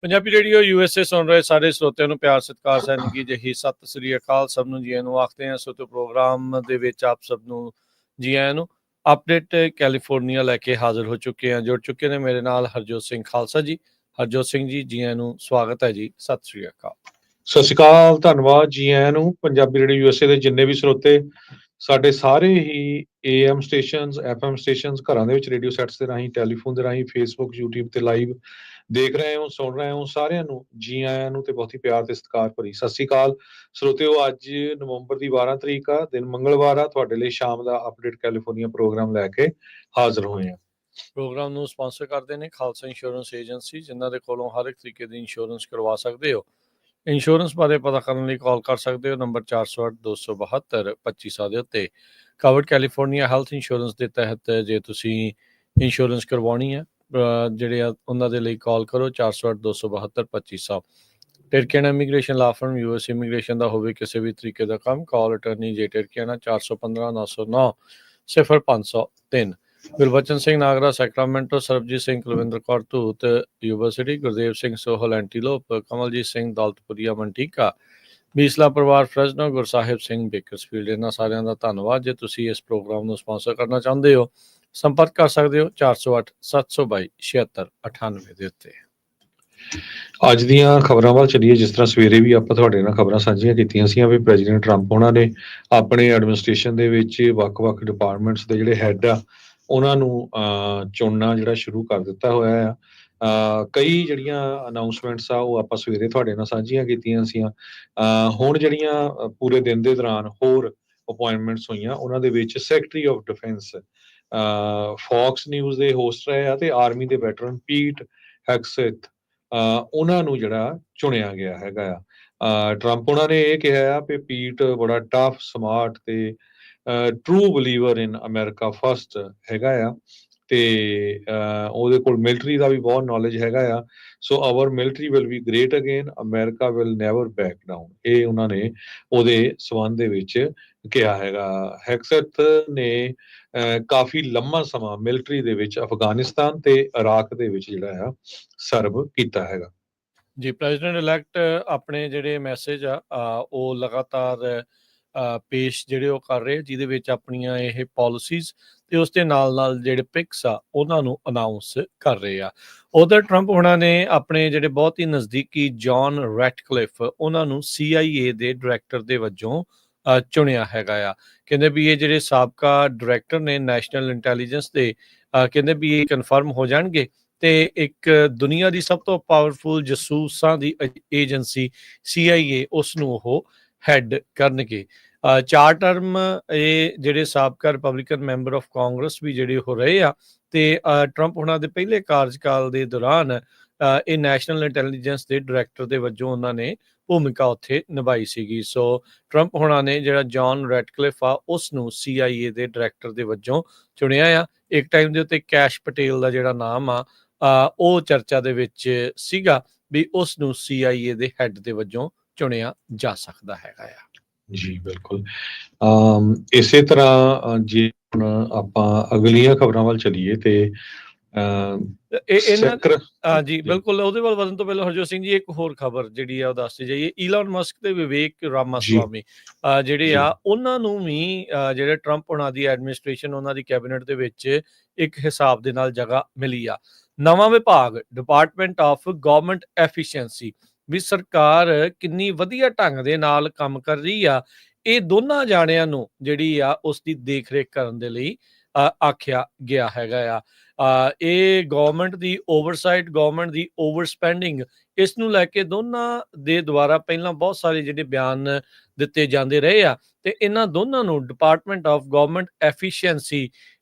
Punjabi radio USA ਸੁਣ ਰਹੇ ਸਾਰੇ ਸਰੋਤਿਆਂ ਨੂੰ ਪਿਆਰ ਸਤਿਕਾਰ ਸੈਨਿਕੀ ਜਿਹੀ ਸਤਿ ਸ੍ਰੀ ਅਕਾਲ। ਸਭ ਨੂੰ ਜੀ ਆਇਆਂ ਨੂੰ ਆਖਦੇ ਹਾਂ। ਸੋ ਪ੍ਰੋਗਰਾਮ ਦੇ ਵਿੱਚ ਆਪ ਸਭ ਨੂੰ ਜੀ ਆਇਆਂ ਨੂੰ। ਅਪਡੇਟ ਕੈਲੀਫੋਰਨੀਆ ਲੈ ਕੇ ਹਾਜ਼ਰ ਹੋ ਚੁੱਕੇ ਹਾਂ। ਜੁੜ ਚੁੱਕੇ ਨੇ ਮੇਰੇ ਨਾਲ ਹਰਜੋਤ ਸਿੰਘ ਖਾਲਸਾ ਜੀ। ਹਰਜੋਤ ਸਿੰਘ ਜੀ, ਜੀ ਆਇਆਂ ਨੂੰ, ਸਵਾਗਤ ਹੈ ਜੀ। ਸਤਿ ਸ੍ਰੀ ਅਕਾਲ। ਸਤਿ ਸ਼੍ਰੀ ਅਕਾਲ, ਧੰਨਵਾਦ, ਜੀ ਆਇਆਂ ਨੂੰ। ਪੰਜਾਬੀ ਰੇਡੀਓ USA ਦੇ ਜਿੰਨੇ ਵੀ ਸਰੋਤੇ ਸਾਡੇ ਸਾਰੇ ਹੀ AM ਸਟੇਸ਼ਨਸ, FM ਸਟੇਸ਼ਨਸ, ਘਰਾਂ ਦੇ ਵਿੱਚ ਰੇਡੀਓ ਸੈਟਸ ਦੇ ਰਾਹੀਂ, ਟੈਲੀਫੋਨ ਦੇ ਰਾਹੀਂ, ਫੇਸਬੁੱਕ, YouTube ਤੇ ਲਾਈਵ ਦੇਖ ਰਹੇ ਹੋ, ਸੁਣ ਰਹੇ ਹੋ, ਸਾਰਿਆਂ ਨੂੰ ਜੀ ਆਇਆਂ ਨੂੰ ਤੇ ਬਹੁਤ ਹੀ ਪਿਆਰ ਤੇ ਸਤਿਕਾਰ ਭਰੀ ਸਤਿ ਸ਼੍ਰੀ ਅਕਾਲ ਸਰੋਤਿਓ। ਅੱਜ ਨਵੰਬਰ ਦੀ 12 ਤਰੀਕ ਆ, ਦਿਨ ਮੰਗਲਵਾਰ ਆ। ਤੁਹਾਡੇ ਲਈ ਸ਼ਾਮ ਦਾ ਅਪਡੇਟ ਕੈਲੀਫੋਰਨੀਆ ਪ੍ਰੋਗਰਾਮ ਲੈ ਕੇ ਹਾਜ਼ਰ ਹੋਏ ਆ। ਪ੍ਰੋਗਰਾਮ ਨੂੰ ਸਪਾਂਸਰ ਕਰਦੇ ਨੇ ਖਾਲਸਾ ਇੰਸ਼ੋਰੈਂਸ ਏਜੰਸੀ, ਜਿਨ੍ਹਾਂ ਦੇ ਕੋਲੋਂ ਹਰ ਇੱਕ ਤਰੀਕੇ ਦੀ ਇੰਸ਼ੋਰੈਂਸ ਕਰਵਾ ਸਕਦੇ ਹੋ। ਇੰਸ਼ੋਰੈਂਸ ਬਾਰੇ ਪਤਾ ਕਰਨ ਲਈ ਕਾਲ ਕਰ ਸਕਦੇ ਹੋ ਨੰਬਰ 408-272-2500 ਦੇ ਉੱਤੇ। ਕਵਰਡ ਕੈਲੀਫੋਰਨੀਆ ਹੈਲਥ ਇੰਸ਼ੋਰੈਂਸ ਦੇ ਤਹਿਤ ਜੇ ਤੁਸੀਂ ਇੰਸ਼ੋਰੈਂਸ ਕਰਵਾਉਣੀ ਹੈ, ਜਿਹੜੇ ਆ ਉਹਨਾਂ ਦੇ ਲਈ ਕਾਲ ਕਰੋ 408-272-2500। ਟਿਰਕੇਨਾ ਇਮੀਗ੍ਰੇਸ਼ਨ ਲਾ ਫਰਮ, US ਇਮੀਗ੍ਰੇਸ਼ਨ ਦਾ ਹੋਵੇ ਕਿਸੇ ਵੀ ਤਰੀਕੇ ਦਾ ਕੰਮ, ਕਾਲ ਅਟਰਨੀ ਜੇ ਟਿਰਕੇਨਾ 415-909-0503। ਗੁਰਬਚਨ ਸਿੰਘ ਨਾਗਰਾ ਸੈਕਰਾਮੈਂਟੋ, ਸਰਬਜੀਤ ਸਿੰਘ ਕੁਲਵਿੰਦਰ ਕੌਰ ਧੂਤ ਯੂਨੀਵਰਸਿਟੀ, ਗੁਰਦੇਵ ਸਿੰਘ ਸੋਹਲ ਐਂਟੀਲੋਪ, ਕਮਲਜੀਤ ਸਿੰਘ ਦੌਲਤਪੁਰੀਆ ਮੰਟੀਕਾ, ਬੀਸਲਾ ਪਰਿਵਾਰ ਫਰੈਜ਼ਨੋ, ਗੁਰਸਾਹਿਬ ਸਿੰਘ ਬੇਕਰਸਫੀਲਡ। ਇਹਨਾਂ ਸਾਰਿਆਂ ਦਾ ਧੰਨਵਾਦ। ਜੇ ਤੁਸੀਂ ਇਸ ਪ੍ਰੋਗਰਾਮ ਨੂੰ ਸਪਾਂਸਰ ਕਰਨਾ ਚਾਹੁੰਦੇ ਹੋ, ਸੰਪਰਕ ਕਰ ਸਕਦੇ ਹੋ 408-722-7698 ਦੇ ਉੱਤੇ। ਅੱਜ ਦੀਆਂ ਖਬਰਾਂ ਵੱਲ ਚੱਲੀਏ। ਜਿਸ ਤਰ੍ਹਾਂ ਸਵੇਰੇ ਵੀ ਆਪਾਂ ਤੁਹਾਡੇ ਨਾਲ ਖਬਰਾਂ ਸਾਂਝੀਆਂ ਕੀਤੀਆਂ ਸੀ ਵੀ ਪ੍ਰੈਜ਼ੀਡੈਂਟ ਟਰੰਪ ਉਹਨਾਂ ਨੇ ਆਪਣੇ ਐਡਮਿਨਿਸਟ੍ਰੇਸ਼ਨ ਦੇ ਵਿੱਚ ਵੱਖ-ਵੱਖ ਡਿਪਾਰਟਮੈਂਟਸ ਦੇ ਜਿਹੜੇ ਹੈੱਡ ਆ ਉਹਨਾਂ ਨੂੰ ਚੁਣਨਾ ਜਿਹੜਾ ਸ਼ੁਰੂ ਕਰ ਦਿੱਤਾ ਹੋਇਆ ਆ। ਕਈ ਜਿਹੜੀਆਂ ਅਨਾਊਂਸਮੈਂਟਸ ਆ ਉਹ ਆਪਾਂ ਸਵੇਰੇ ਤੁਹਾਡੇ ਨਾਲ ਸਾਂਝੀਆਂ ਕੀਤੀਆਂ ਸੀਆਂ। ਹੁਣ ਜਿਹੜੀਆਂ ਪੂਰੇ ਦਿਨ ਦੇ ਦੌਰਾਨ ਹੋਰ ਅਪੁਆਇੰਟਮੈਂਟਸ ਹੋਈਆਂ, ਉਹਨਾਂ ਦੇ ਵਿੱਚ secretary of defence Fox News ਦੇ ਹੋਸਟ ਰਹੇ ਆ ਤੇ ਆਰਮੀ ਦੇ ਵੈਟਰਨ ਪੀਟ ਹੈਗਸੈਥ, ਉਹਨਾਂ ਨੂੰ ਜਿਹੜਾ ਚੁਣਿਆ ਗਿਆ ਹੈਗਾ ਆ। ਟਰੰਪ ਉਹਨਾਂ ਨੇ ਇਹ ਕਿਹਾ ਆ ਵੀ ਪੀਟ ਬੜਾ ਟਫ, ਸਮਾਰਟ ਤੇ ਟਰੂ ਬਲੀਵਰ ਇਨ ਅਮਰੀਕਾ ਫਸਟ ਹੈਗਾ ਆ ਤੇ ਉਹਦੇ ਕੋਲ ਮਿਲਟਰੀ ਦਾ ਵੀ ਬਹੁਤ ਨੌਲੇਜ ਹੈਗਾ ਆ। So our military will be great again, America will never back down, ਇਹ ਉਹਨਾਂ ਨੇ ਉਹਦੇ ਸੰਬੰਧ ਦੇ ਵਿੱਚ ਕਿਹਾ ਹੈਗਾ। ਹੈਗਸੈਥ ਨੇ ਕਾਫੀ ਲੰਮਾ ਸਮਾਂ ਮਿਲਟਰੀ ਦੇ ਵਿੱਚ ਅਫਗਾਨਿਸਤਾਨ ਤੇ ਇਰਾਕ ਦੇ ਵਿੱਚ ਜਿਹੜਾ ਆ ਸਰਵ ਕੀਤਾ ਹੈਗਾ ਜੀ। ਪ੍ਰੈਜ਼ੀਡੈਂਟ ਇਲੈਕਟ ਆਪਣੇ ਜਿਹੜੇ ਮੈਸੇਜ ਆ ਉਹ ਲਗਾਤਾਰ ਪੇਸ਼ ਜਿਹੜੇ ਉਹ ਕਰ ਰਹੇ, ਜਿਹਦੇ ਵਿੱਚ ਆਪਣੀਆਂ ਇਹ ਪਾਲਿਸੀਜ਼ ਤੇ ਉਸ ਦੇ ਨਾਲ ਜਿਹੜੇ ਪਿਕਸ ਆ ਉਹਨਾਂ ਨੂੰ ਅਨਾਊਂਸ ਕਰ ਰਹੇ ਆ। ਉਧਰ ਟਰੰਪ ਹੋਣਾ ਨੇ ਆਪਣੇ ਜਿਹੜੇ ਬਹੁਤ ਹੀ ਨਜ਼ਦੀਕੀ ਜੌਨ ਰੈਟਕਲਿਫ ਉਹਨਾਂ ਨੂੰ CIA ਦੇ ਡਾਇਰੈਕਟਰ ਦੇ ਵਜੋਂ ਚੁਣਿਆ ਹੈਗਾ ਆ। ਕਹਿੰਦੇ ਵੀ ਇਹ ਜਿਹੜੇ ਸਾਬਕਾ ਡਾਇਰੈਕਟਰ ਨੇ ਨੈਸ਼ਨਲ ਇੰਟੈਲੀਜੈਂਸ ਦੇ, ਕਹਿੰਦੇ ਵੀ ਇਹ ਕਨਫਰਮ ਹੋ ਜਾਣਗੇ ਤੇ ਇੱਕ ਦੁਨੀਆ ਦੀ ਸਭ ਤੋਂ ਪਾਵਰਫੁਲ ਜਸੂਸਾਂ ਦੀ ਏਜੰਸੀ CIA ਉਸ ਨੂੰ ਉਹ ਹੈਡ ਕਰਨਗੇ। 4 ਟਰਮ ਇਹ ਜਿਹੜੇ ਸਾਬਕਾ ਰਿਪਬਲਿਕਨ ਮੈਂਬਰ ਆਫ ਕਾਂਗਰਸ ਵੀ ਜਿਹੜੇ ਹੋ ਰਹੇ ਆ ਤੇ ਟਰੰਪ ਉਹਨਾਂ ਦੇ ਪਹਿਲੇ ਕਾਰਜਕਾਲ ਦੇ ਦੌਰਾਨ ਇਹ ਨੈਸ਼ਨਲ ਇੰਟੈਲੀਜੈਂਸ ਦੇ ਡਾਇਰੈਕਟਰ ਦੇ ਵਜੋਂ ਉਹਨਾਂ ਨੇ ਭੂਮਿਕਾ ਉੱਥੇ ਨਿਭਾਈ ਸੀਗੀ। ਸੋ ਟਰੰਪ ਹੋਣਾ ਨੇ ਜਿਹੜਾ ਜੌਨ ਰੈਟਕਲਿਫ ਆ ਉਸ ਨੂੰ CIA ਦੇ ਡਾਇਰੈਕਟਰ ਦੇ ਵਜੋਂ ਚੁਣਿਆ ਆ। ਇੱਕ ਟਾਈਮ ਦੇ ਉੱਤੇ ਕੈਸ਼ ਪਟੇਲ ਦਾ ਜਿਹੜਾ ਨਾਮ ਆ ਉਹ ਚਰਚਾ ਦੇ ਵਿੱਚ ਸੀਗਾ ਵੀ ਉਸ ਨੂੰ CIA ਦੇ ਹੈੱਡ ਦੇ ਵਜੋਂ ਚੁਣਿਆ ਜਾ ਸਕਦਾ ਹੈਗਾ ਆ। ਜੀ ਬਿਲਕੁਲ। ਇਸੇ ਤਰ੍ਹਾਂ ਜੇ ਹੁਣ ਆਪਾਂ ਅਗਲੀਆਂ ਖਬਰਾਂ ਵੱਲ ਚੱਲੀਏ ਤੇ ਜੀ ਬਿਲਕੁਲ, ਉਹਦੇ ਵੱਲ ਵਧਣ ਤੋਂ ਪਹਿਲਾਂ ਹਰਜੋਤ ਸਿੰਘ ਜੀ ਇੱਕ ਹੋਰ ਖਬਰ ਜਿਹੜੀ ਆ ਉਹ ਦੱਸਦੀ ਜਾਈਏ। ਈਲਨ ਮਸਕ ਤੇ ਵਿਵੇਕ ਰਾਮਾਸਵਾਮੀ ਜਿਹੜੇ ਆ ਉਹਨਾਂ ਨੂੰ ਵੀ ਜਿਹੜੇ ਟਰੰਪ ਉਹਨਾਂ ਦੀ ਐਡਮਿਨਿਸਟ੍ਰੇਸ਼ਨ, ਉਹਨਾਂ ਦੀ ਕੈਬਨਿਟ ਦੇ ਵਿੱਚ ਇੱਕ ਹਿਸਾਬ ਦੇ ਨਾਲ ਜਗ੍ਹਾ ਮਿਲੀ ਆ। ਨਵਾਂ ਵਿਭਾਗ ਡਿਪਾਰਟਮੈਂਟ ਆਫ ਗਵਰਨਮੈਂਟ ਐਫੀਸ਼ੀਐਂਸੀ, ਵੀ ਸਰਕਾਰ ਕਿੰਨੀ ਵਧੀਆ ਢੰਗ ਦੇ ਨਾਲ ਕੰਮ ਕਰ ਰਹੀ ਆ, ਇਹ ਦੋਨਾਂ ਜਾਣਿਆਂ ਨੂੰ ਜਿਹੜੀ ਆ ਉਸ ਦੀ ਦੇਖ ਰੇਖ ਕਰਨ ਦੇ ਲਈ ਆਖਿਆ ਗਿਆ ਹੈਗਾ ਆ। ਇਹ ਗਵਰਨਮੈਂਟ ਦੀ ਓਵਰਸਾਈਟ, ਗਵਰਨਮੈਂਟ ਦੀ ਓਵਰਸਪੈਂਡਿੰਗ, ਇਸ ਨੂੰ ਲੈ ਕੇ ਦੋਨਾਂ ਦੇ ਦੁਆਰਾ ਪਹਿਲਾਂ ਬਹੁਤ ਸਾਰੇ ਜਿਹੜੇ ਬਿਆਨ ਦਿੱਤੇ ਜਾਂਦੇ ਰਹੇ ਆ ਤੇ ਇਹਨਾਂ ਦੋਨਾਂ ਨੂੰ ਡਿਪਾਰਟਮੈਂਟ ਆਫ ਗਵਰਨਮੈਂਟ ਐਫੀਸ਼ੀਐਂਸੀ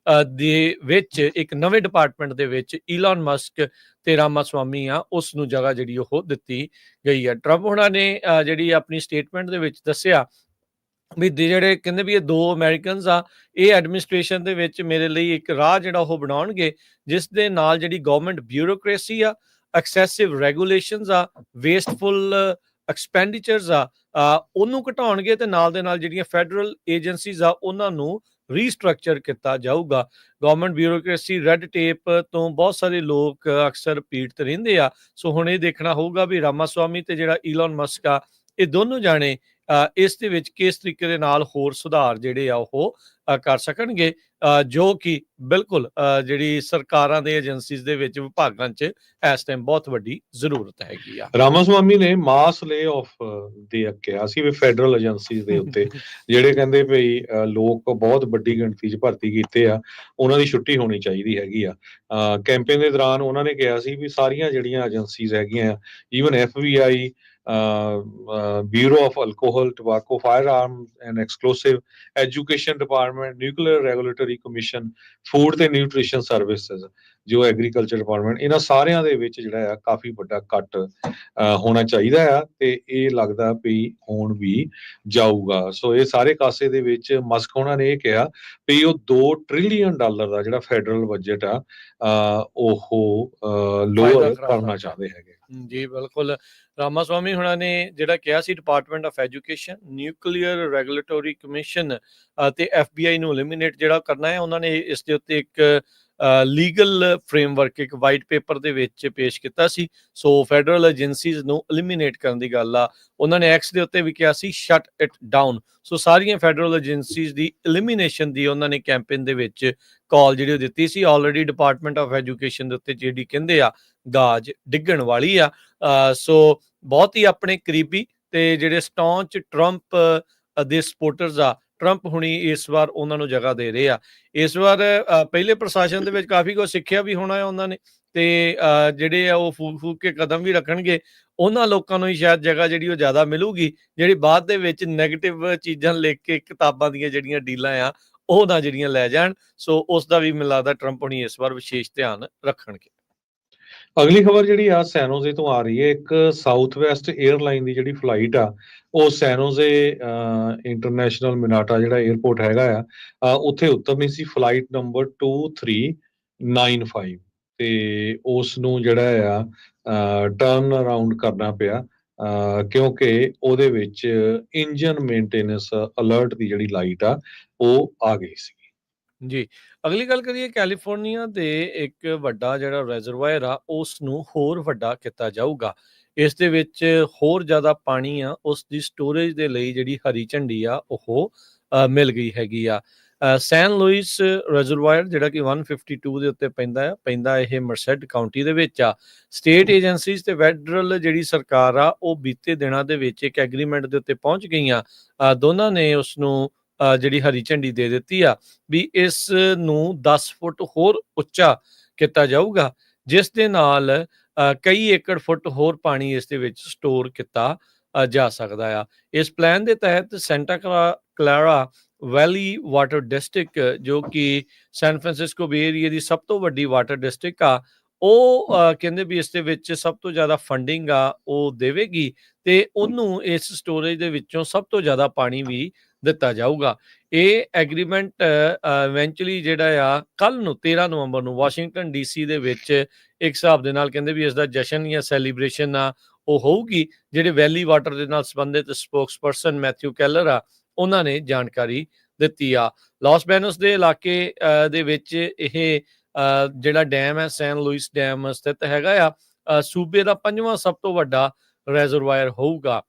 ਦੇ ਵਿੱਚ ਇੱਕ ਨਵੇਂ ਡਿਪਾਰਟਮੈਂਟ ਦੇ ਵਿੱਚ ਈਲਨ ਮਸਕ ਤੇ ਰਾਮਾਸਵਾਮੀ ਆ ਉਸ ਨੂੰ ਜਗ੍ਹਾ ਜਿਹੜੀ ਉਹ ਦਿੱਤੀ ਗਈ ਆ। ਟਰੰਪ ਉਹਨਾਂ ਨੇ ਜਿਹੜੀ ਆਪਣੀ ਸਟੇਟਮੈਂਟ ਦੇ ਵਿੱਚ ਦੱਸਿਆ ਵੀ ਜਿਹੜੇ ਕਹਿੰਦੇ ਵੀ ਇਹ 2 ਅਮਰੀਕਨਸ ਆ, ਇਹ ਐਡਮਿਨਿਸਟ੍ਰੇਸ਼ਨ ਦੇ ਵਿੱਚ ਮੇਰੇ ਲਈ ਇੱਕ ਰਾਹ ਜਿਹੜਾ ਉਹ ਬਣਾਉਣਗੇ ਜਿਸ ਦੇ ਨਾਲ ਜਿਹੜੀ ਗਵਰਨਮੈਂਟ ਬਿਊਰੋਕ੍ਰੇਸੀ ਆ ਐਕਸੈਸਿਵ ਰੈਗੂਲੇਸ਼ਨਸ ਆ, ਵੇਸਟਫੁਲ ਐਕਸਪੈਂਡੀਚਰਸ ਆ, ਉਹਨੂੰ ਘਟਾਉਣਗੇ ਤੇ ਨਾਲ ਦੇ ਨਾਲ ਜਿਹੜੀਆਂ ਫੈਡਰਲ ਏਜੰਸੀਜ਼ ਆ ਉਹਨਾਂ ਨੂੰ ਰੀਸਟਰਕਚਰ ਕੀਤਾ ਜਾਊਗਾ। ਗਵਰਨਮੈਂਟ ਬਿਊਰੋਕ੍ਰੇਸੀ, ਰੈੱਡ ਟੇਪ ਤੋਂ ਬਹੁਤ ਸਾਰੇ ਲੋਕ ਅਕਸਰ ਪੀੜਤ ਰਹਿੰਦੇ ਆ। ਸੋ ਹੁਣ ਇਹ ਦੇਖਣਾ ਹੋਊਗਾ ਵੀ ਰਾਮਾਸਵਾਮੀ ਤੇ ਜਿਹੜਾ ਈਲਨ ਮਸਕ ਆ, ਇਹ ਦੋਨੋਂ ਜਾਣੇ ਇਸ ਦੇ ਵਿੱਚ ਕਿਸ ਤਰੀਕੇ ਦੇ ਨਾਲ ਹੋਰ ਸੁਧਾਰ ਜਿਹੜੇ ਆ ਉਹ ਕਰ ਸਕਣਗੇ, ਜੋ ਕਿ ਬਿਲਕੁਲ ਜਿਹੜੀ ਸਰਕਾਰਾਂ ਦੇ ਏਜੰਸੀਜ਼ ਦੇ ਵਿੱਚ ਵਿਭਾਗਾਂ 'ਚ ਇਸ ਟਾਈਮ ਬਹੁਤ ਵੱਡੀ ਜ਼ਰੂਰਤ ਹੈਗੀ ਆ। ਰਾਮਾਸਵਾਮੀ ਨੇ ਮਾਸ ਲੇ ਆਫ ਦੇ ਕਿਹਾ ਸੀ ਵੀ ਫੈਡਰਲ ਏਜੰਸੀਜ਼ ਦੇ ਉੱਤੇ ਜਿਹੜੇ ਕਹਿੰਦੇ ਵੀ ਲੋਕ ਬਹੁਤ ਵੱਡੀ ਗਿਣਤੀ 'ਚ ਭਰਤੀ ਕੀਤੇ ਆ, ਉਹਨਾਂ ਦੀ ਛੁੱਟੀ ਹੋਣੀ ਚਾਹੀਦੀ ਹੈਗੀ ਆ। ਕੈਂਪੇਨ ਦੇ ਦੌਰਾਨ ਉਹਨਾਂ ਨੇ ਕਿਹਾ ਸੀ ਵੀ ਸਾਰੀਆਂ ਜਿਹੜੀਆਂ ਏਜੰਸੀਜ਼ ਹੈਗੀਆਂ, even FBI, bureau of alcohol, tobacco, fire arm and explosive, education department, nuclear regulatory commission, food ਤੇ ਨਿਊਟ੍ਰੀਸ਼ਨ ਸਰਵਿਸਿਜ਼, ਜੋ ਐਗਰੀਕਲਚਰ ਡਿਪਾਰਟਮੈਂਟ, ਇਹਨਾਂ ਸਾਰਿਆਂ ਦੇ ਵਿੱਚ ਜਿਹੜਾ ਆ ਕਾਫੀ ਵੱਡਾ ਕੱਟ ਹੋਣਾ ਚਾਹੀਦਾ ਆ ਤੇ ਇਹ ਲੱਗਦਾ ਵੀ ਹੋਣ ਵੀ ਜਾਊਗਾ। ਸੋ ਇਹ ਸਾਰੇ ਕਾਸੇ ਦੇ ਵਿੱਚ ਮਸਕ ਉਹਨਾਂ ਨੇ ਇਹ ਕਿਹਾ ਵੀ ਉਹ $2 ਟ੍ਰਿਲੀਅਨ ਦਾ ਜਿਹੜਾ ਫੈਡਰਲ ਬਜਟ ਆ ਉਹ ਲੋਅਰ ਕਰਨਾ ਚਾਹੁੰਦੇ ਹੈਗੇ। ਜੀ ਬਿਲਕੁਲ, ਰਾਮਾਸਵਾਮੀ ਹੁਣਾਂ ਨੇ ਜਿਹੜਾ ਕਿਹਾ ਸੀ department of education, nuclear regulatory commission ਅਤੇ FBI ਨੂੰ ਐਲੀਮੀਨੇਟ ਜਿਹੜਾ ਕਰਨਾ ਹੈ, ਉਹਨਾਂ ਨੇ ਇਸ ਦੇ ਉੱਤੇ ਇੱਕ ਲੀਗਲ ਫਰੇਮਵਰਕ ਇੱਕ ਵਾਈਟ ਪੇਪਰ ਦੇ ਵਿੱਚ ਪੇਸ਼ ਕੀਤਾ ਸੀ। ਸੋ ਫੈਡਰਲ ਏਜੰਸੀਜ਼ ਨੂੰ ਐਲੀਮੀਨੇਟ ਕਰਨ ਦੀ ਗੱਲ ਆ। ਉਹਨਾਂ ਨੇ ਐਕਸ ਦੇ ਉੱਤੇ ਵੀ ਕਿਹਾ ਸੀ ਸ਼ਟ ਇਟ ਡਾਊਨ। ਸੋ ਸਾਰੀਆਂ ਫੈਡਰਲ ਏਜੰਸੀਜ਼ ਦੀ ਐਲੀਮੀਨੇਸ਼ਨ ਦੀ ਉਹਨਾਂ ਨੇ ਕੈਂਪੇਨ ਦੇ ਵਿੱਚ ਕਾਲ ਜਿਹੜੀ ਉਹ ਦਿੱਤੀ ਸੀ। ਆਲਰੇਡੀ ਡਿਪਾਰਟਮੈਂਟ ਆਫ ਐਜੂਕੇਸ਼ਨ ਦੇ ਉੱਤੇ ਜਿਹੜੀ ਕਹਿੰਦੇ ਆ ਗਾਜ ਡਿੱਗਣ ਵਾਲੀ ਆ। ਸੋ ਬਹੁਤ ਹੀ ਆਪਣੇ ਕਰੀਬੀ ਤੇ ਜਿਹੜੇ ਸਟੌਂਚ ਟਰੰਪ ਦੇ ਸਪੋਰਟਰਸ ਆ, ਟਰੰਪ ਹੁਣੀ ਇਸ ਵਾਰ ਉਹਨਾਂ ਨੂੰ ਜਗ੍ਹਾ ਦੇ ਰਹੇ ਆ। ਇਸ ਵਾਰ ਪਹਿਲੇ ਪ੍ਰਸ਼ਾਸਨ ਦੇ ਵਿੱਚ ਕਾਫੀ ਕੁਝ ਸਿੱਖਿਆ ਵੀ ਹੋਣਾ ਹੈ ਉਹਨਾਂ ਨੇ, ਤੇ ਜਿਹੜੇ ਆ ਉਹ ਫੂਕ ਫੂਕ ਕੇ ਕਦਮ ਵੀ ਰੱਖਣਗੇ। ਉਹਨਾਂ ਲੋਕਾਂ ਨੂੰ ਹੀ ਸ਼ਾਇਦ ਜਗ੍ਹਾ ਜਿਹੜੀ ਉਹ ਜ਼ਿਆਦਾ ਮਿਲੂਗੀ, ਜਿਹੜੀ ਬਾਅਦ ਦੇ ਵਿੱਚ ਨੈਗੇਟਿਵ ਚੀਜ਼ਾਂ ਲਿਖ ਕੇ ਕਿਤਾਬਾਂ ਦੀਆਂ ਜਿਹੜੀਆਂ ਡੀਲਾਂ ਆ ਉਹ ਨਾ ਜਿਹੜੀਆਂ ਲੈ ਜਾਣ। ਸੋ ਉਸ ਦਾ ਵੀ ਮੈਨੂੰ ਲੱਗਦਾ ਟਰੰਪ ਹੁਣੀ ਇਸ ਵਾਰ ਵਿਸ਼ੇਸ਼ ਧਿਆਨ ਰੱਖਣਗੇ। ਅਗਲੀ ਖਬਰ ਜਿਹੜੀ ਆ ਸੈਨੋਜ਼ੇ ਤੋਂ ਆ ਰਹੀ ਹੈ। ਇੱਕ ਸਾਊਥ ਵੈਸਟ 에ਅਰਲਾਈਨ ਦੀ ਜਿਹੜੀ ਫਲਾਈਟ ਆ ਉਹ ਸੈਨੋਜ਼ੇ ਇੰਟਰਨੈਸ਼ਨਲ ਮਿਨਾਟਾ ਜਿਹੜਾ 에ਅਰਪੋਰਟ ਹੈਗਾ ਆ ਉੱਥੇ ਉਤਰਨੀ ਸੀ, ਫਲਾਈਟ ਨੰਬਰ 2395, ਤੇ ਉਸ ਨੂੰ ਜਿਹੜਾ ਆ ਟਰਨ ਅਰਾਊਂਡ ਕਰਨਾ ਪਿਆ ਕਿਉਂਕਿ ਉਹਦੇ ਵਿੱਚ ਇੰਜਨ ਮੇਨਟੇਨੈਂਸ ਅਲਰਟ ਦੀ ਜਿਹੜੀ ਲਾਈਟ ਆ ਉਹ ਆ ਗਈ ਸੀ। ਜੀ, ਅਗਲੀ ਗੱਲ ਕਰੀਏ ਕੈਲੀਫੋਰਨੀਆ ਦੇ ਇੱਕ ਵੱਡਾ ਜਿਹੜਾ ਰਿਜ਼ਰਵਾਇਰ ਆ ਉਸ ਨੂੰ ਹੋਰ ਵੱਡਾ ਕੀਤਾ ਜਾਊਗਾ। ਇਸ ਦੇ ਵਿੱਚ ਹੋਰ ਜ਼ਿਆਦਾ ਪਾਣੀ ਆ, ਉਸ ਦੀ ਸਟੋਰੇਜ ਦੇ ਲਈ ਜਿਹੜੀ ਹਰੀ ਝੰਡੀ ਆ ਉਹ ਮਿਲ ਗਈ ਹੈਗੀ ਆ। ਸੈਨ ਲੂਇਸ ਰਿਜ਼ਰਵਾਇਰ ਜਿਹੜਾ ਕਿ 152 ਦੇ ਉੱਤੇ ਪੈਂਦਾ ਇਹ ਮਰਸੈਡ ਕਾਉਂਟੀ ਦੇ ਵਿੱਚ ਆ। ਸਟੇਟ ਏਜੰਸੀਜ਼ ਤੇ ਫੈਡਰਲ ਜਿਹੜੀ ਸਰਕਾਰ ਆ ਉਹ ਬੀਤੇ ਦਿਨਾਂ ਦੇ ਵਿੱਚ ਇੱਕ ਐਗਰੀਮੈਂਟ ਦੇ ਉੱਤੇ ਪਹੁੰਚ ਗਈਆਂ। ਦੋਨਾਂ ਨੇ ਉਸ ਨੂੰ ਜਿਹੜੀ ਹਰੀ ਝੰਡੀ ਦੇ ਦਿੱਤੀ ਆ ਵੀ ਇਸ ਨੂੰ 10 ਫੁੱਟ ਹੋਰ ਉੱਚਾ ਕੀਤਾ ਜਾਊਗਾ, ਜਿਸ ਦੇ ਨਾਲ ਕਈ ਏਕੜ ਫੁੱਟ ਹੋਰ ਪਾਣੀ ਇਸ ਦੇ ਵਿੱਚ ਸਟੋਰ ਕੀਤਾ ਜਾ ਸਕਦਾ ਆ। ਇਸ ਪਲਾਨ ਦੇ ਤਹਿਤ ਸੈਂਟਾ ਕਲਾਰਾ ਵੈਲੀ ਵਾਟਰ ਡਿਸਟ੍ਰਿਕਟ, ਜੋ ਕਿ ਸੈਨ ਫਰਾਂਸਿਸਕੋ ਬੇ ਏਰੀਏ ਦੀ ਸਭ ਤੋਂ ਵੱਡੀ ਵਾਟਰ ਡਿਸਟ੍ਰਿਕਟ ਆ, ਉਹ ਕਹਿੰਦੇ ਵੀ ਇਸ ਦੇ ਵਿੱਚ ਸਭ ਤੋਂ ਜ਼ਿਆਦਾ ਫੰਡਿੰਗ ਆ ਉਹ ਦੇਵੇਗੀ ਤੇ ਉਹਨੂੰ ਇਸ ਸਟੋਰੇਜ ਦੇ ਵਿੱਚੋਂ ਸਭ ਤੋਂ ਜ਼ਿਆਦਾ ਪਾਣੀ ਵੀ ਦਿੱਤਾ ਜਾਊਗਾ। ਇਹ ਐਗਰੀਮੈਂਟ ਇਵੈਂਚੁਅਲੀ ਜਿਹੜਾ ਆ ਕੱਲ ਨੂੰ 13 ਨਵੰਬਰ ਨੂੰ ਵਾਸ਼ਿੰਗਟਨ DC ਦੇ ਵਿੱਚ ਇੱਕ ਹਿਸਾਬ ਦੇ ਨਾਲ ਕਹਿੰਦੇ ਵੀ ਇਸ ਦਾ ਜਸ਼ਨ ਜਾਂ ਸੈਲੀਬ੍ਰੇਸ਼ਨ ਆ ਉਹ ਹੋਊਗੀ। ਜਿਹੜੇ ਵੈਲੀ ਵਾਟਰ ਦੇ ਨਾਲ ਸੰਬੰਧਿਤ ਸਪੋਕਸਪਰਸਨ ਮੈਥਿਊ ਕੈਲਰ ਆ, ਉਹਨਾਂ ਨੇ ਜਾਣਕਾਰੀ ਦਿੱਤੀ ਆ। ਲਾਸ ਬੈਨੋਸ ਦੇ ਇਲਾਕੇ ਦੇ ਵਿੱਚ ਇਹ ਜਿਹੜਾ ਡੈਮ ਹੈ ਸੈਨ ਲੂਇਸ ਡੈਮ ਸਥਿਤ ਹੈਗਾ ਆ। ਸੂਬੇ ਦਾ 5ਵਾਂ ਸਭ ਤੋਂ ਵੱਡਾ ਰਿਜ਼ਰਵਾਇਰ ਹੋਊਗਾ।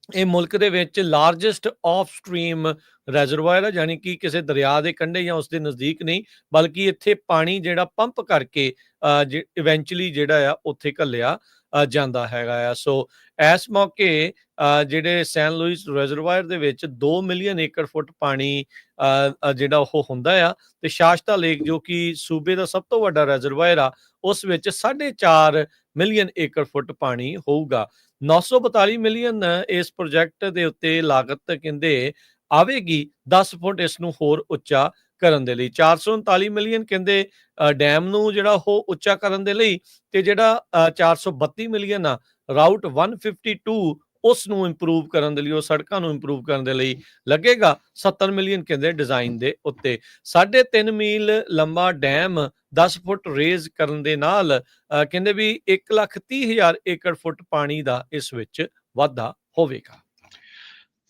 ਇਹ ਮੁਲਕ ਦੇ ਵਿੱਚ ਲਾਰਜੈਸਟ ਆਫ ਸਟਰੀਮ ਰਿਜ਼ਰਵਾਇਰ ਹੈ, ਯਾਨੀ ਕਿ ਕਿਸੇ ਦਰਿਆ ਦੇ ਕੰਢੇ ਜਾਂ ਉਸ ਦੇ ਨਜ਼ਦੀਕ ਨਹੀਂ, ਬਲਕਿ ਇੱਥੇ ਪਾਣੀ ਜਿਹੜਾ ਪੰਪ ਕਰਕੇ ਇਵੈਂਚੁਅਲੀ ਜਿਹੜਾ ਆ ਉੱਥੇ ਘੱਲਿਆ ਜਾਂਦਾ ਹੈਗਾ ਆ। ਸੋ ਇਸ ਮੌਕੇ ਜਿਹੜੇ ਸੈਨ ਲੂਇਸ ਰਿਜ਼ਰਵਾਇਰ ਦੇ ਵਿੱਚ 2 ਮਿਲੀਅਨ ਏਕੜ ਫੁੱਟ ਪਾਣੀ ਜਿਹੜਾ ਉਹ ਹੁੰਦਾ ਆ, ਤੇ ਸ਼ਾਸ਼ਤਾ ਲੇਕ ਜੋ ਕਿ ਸੂਬੇ ਦਾ ਸਭ ਤੋਂ ਵੱਡਾ ਰਿਜ਼ਰਵਾਇਰ ਆ ਉਸ ਵਿੱਚ 4.5 ਮਿਲੀਅਨ ਏਕੜ ਫੁੱਟ ਪਾਣੀ ਹੋਊਗਾ। 942 ਮਿਲੀਅਨ ਇਸ ਪ੍ਰੋਜੈਕਟ ਦੇ ਉੱਤੇ ਲਾਗਤ ਕਹਿੰਦੇ ਆਵੇਗੀ 10 ਫੁੱਟ ਇਸ ਨੂੰ ਹੋਰ ਉੱਚਾ ਕਰਨ ਦੇ ਲਈ। 439 ਮਿਲੀਅਨ ਕਹਿੰਦੇ ਡੈਮ ਨੂੰ ਜਿਹੜਾ ਉਹ ਉੱਚਾ ਕਰਨ ਦੇ ਲਈ, ਤੇ ਜਿਹੜਾ 432 ਮਿਲੀਅਨ ਆ ਰਾਊਟ 152 ਉਸ ਨੂੰ ਇੰਪਰੂਵ ਕਰਨ ਦੇ ਲਈ, ਉਹ ਸੜਕਾਂ ਨੂੰ ਇੰਪਰੂਵ ਕਰਨ ਦੇ ਲਈ ਲੱਗੇਗਾ 70 ਮਿਲੀਅਨ ਕਹਿੰਦੇ ਡਿਜ਼ਾਈਨ ਦੇ ਉੱਤੇ। 3.5 ਮੀਲ ਲੰਬਾ ਡੈਮ 10 ਫੁੱਟ ਰੇਜ਼ ਕਰਨ ਦੇ ਨਾਲ ਕਹਿੰਦੇ ਵੀ 1,30,000 ਏਕੜ ਫੁੱਟ ਪਾਣੀ ਦਾ ਇਸ ਵਿੱਚ ਵਾਧਾ ਹੋਵੇਗਾ।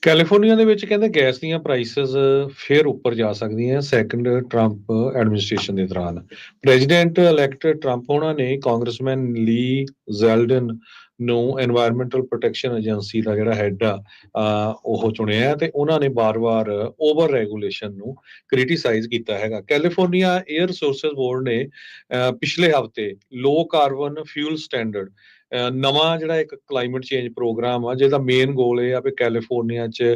ਕੈਲੀਫੋਰਨੀਆ ਦੇ ਵਿੱਚ ਕਹਿੰਦੇ ਗੈਸ ਦੀਆਂ ਪ੍ਰਾਈਸਸ ਫਿਰ ਉੱਪਰ ਜਾ ਸਕਦੀਆਂ ਸੈਕੰਡ ਟਰੰਪ ਐਡਮਿਨਿਸਟ੍ਰੇਸ਼ਨ ਦੇ ਦੌਰਾਨ। ਪ੍ਰੈਜ਼ੀਡੈਂਟ ਇਲੈਕਟ ਟਰੰਪ ਉਹਨਾਂ ਨੇ ਕਾਂਗਰਸਮੈਨ ਲੀ ਜ਼ੈਲਡਨ ਨੂੰ এনवायरमेंटल ਪ੍ਰੋਟੈਕਸ਼ਨ ਏਜੰਸੀ ਦਾ ਜਿਹੜਾ ਹੈੱਡ ਆ ਉਹ ਚੁਣਿਆ ਤੇ ਉਹਨਾਂ ਨੇ ਵਾਰ-ਵਾਰ ਓਵਰ ਰੈਗੂਲੇਸ਼ਨ ਨੂੰ ਕ੍ਰਿਟੀਸਾਈਜ਼ ਕੀਤਾ ਹੈਗਾ। ਕੈਲੀਫੋਰਨੀਆ 에ਅਰ ਰਿਸੋਰਸਸ ਬੋਰਡ ਨੇ ਪਿਛਲੇ ਹਫ਼ਤੇ ਲੋ ਕਾਰਬਨ ਫਿਊਲ ਸਟੈਂਡਰਡ ਨਵਾਂ ਜਿਹੜਾ ਇੱਕ ਕਲਾਈਮੇਟ ਚੇਂਜ ਪ੍ਰੋਗਰਾਮ ਆ ਜਿਹਦਾ ਮੇਨ ਗੋਲ ਇਹ ਆ ਵੀ ਕੈਲੀਫੋਰਨੀਆ 'ਚ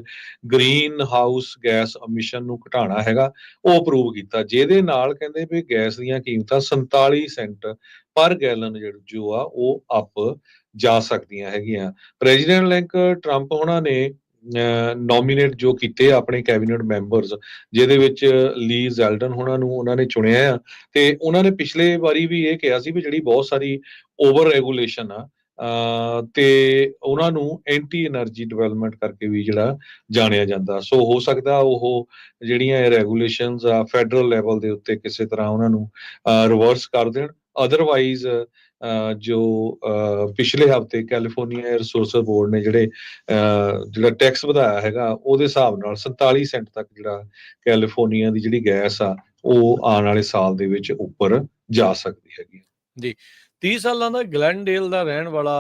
ਗ੍ਰੀਨ ਹਾਊਸ ਗੈਸ ਐਮਿਸ਼ਨ ਨੂੰ ਘਟਾਉਣਾ ਹੈਗਾ, ਉਹ ਅਪਰੂਵ ਕੀਤਾ, ਜਿਹਦੇ ਨਾਲ ਕਹਿੰਦੇ ਵੀ ਗੈਸ ਦੀਆਂ ਕੀਮਤਾਂ 47 ਸੈਂਟ ਪਰ ਗੈਲਨ ਜੋ ਆ ਉਹ ਅਪ ਜਾ ਸਕਦੀਆਂ ਹੈਗੀਆਂ। ਪ੍ਰੈਜ਼ੀਡੈਂਟ ਇਲੈਕਟ ਟਰੰਪ ਉਹਨਾਂ ਨੇ ਨੋਮੀਨੇਟ ਜੋ ਕੀਤੇ ਆਪਣੇ ਕੈਬਨਿਟ ਮੈਂਬਰਸ, ਜਿਹਦੇ ਵਿੱਚ ਲੀ ਜ਼ੈਲਡਨ ਉਹਨਾਂ ਨੇ ਚੁਣਿਆ ਆ ਤੇ ਉਹਨਾਂ ਨੇ ਪਿਛਲੇ ਵਾਰੀ ਵੀ ਇਹ ਕਿਹਾ ਸੀ ਵੀ ਜਿਹੜੀ ਬਹੁਤ ਸਾਰੀ ਓਵਰ ਰੈਗੂਲੇਸ਼ਨ ਆ ਤੇ ਉਹਨਾਂ ਨੂੰ ਐਂਟੀ એનર્ਜੀ ਡਿਵੈਲਪਮੈਂਟ ਕਰਕੇ ਵੀ ਜਿਹੜਾ ਜਾਣਿਆ ਜਾਂਦਾ। ਸੋ ਹੋ ਸਕਦਾ ਉਹ ਜਿਹੜੀਆਂ ਇਹ ਰੈਗੂਲੇਸ਼ਨਸ ਆ ਫੈਡਰਲ ਲੈਵਲ ਦੇ ਉੱਤੇ ਕਿਸੇ ਤਰ੍ਹਾਂ ਉਹਨਾਂ ਨੂੰ ਰਿਵਰਸ ਕਰ ਦੇਣ। ਅਦਰਵਾਈਜ਼ ਜੋ ਪਿਛਲੇ ਹਫ਼ਤੇ ਕੈਲੀਫੋਰਨੀਆ ਰਿਸੋਰਸਸ ਬੋਰਡ ਨੇ ਜਿਹੜਾ ਟੈਕਸ ਵਧਾਇਆ ਹੈਗਾ ਉਹਦੇ ਹਿਸਾਬ ਨਾਲ 47 ਸੈਂਟ ਤੱਕ ਜਿਹੜਾ ਕੈਲੀਫੋਰਨੀਆ ਦੀ ਜਿਹੜੀ ਗੈਸ ਆ ਉਹ ਆਉਣ ਵਾਲੇ ਸਾਲ ਦੇ ਵਿੱਚ ਉੱਪਰ ਜਾ ਸਕਦੀ ਹੈਗੀ। ਜੀ 30 ਸਾਲਾਂ ਦਾ ਗਲੈਨਡੇਲ ਦਾ ਰਹਿਣ ਵਾਲਾ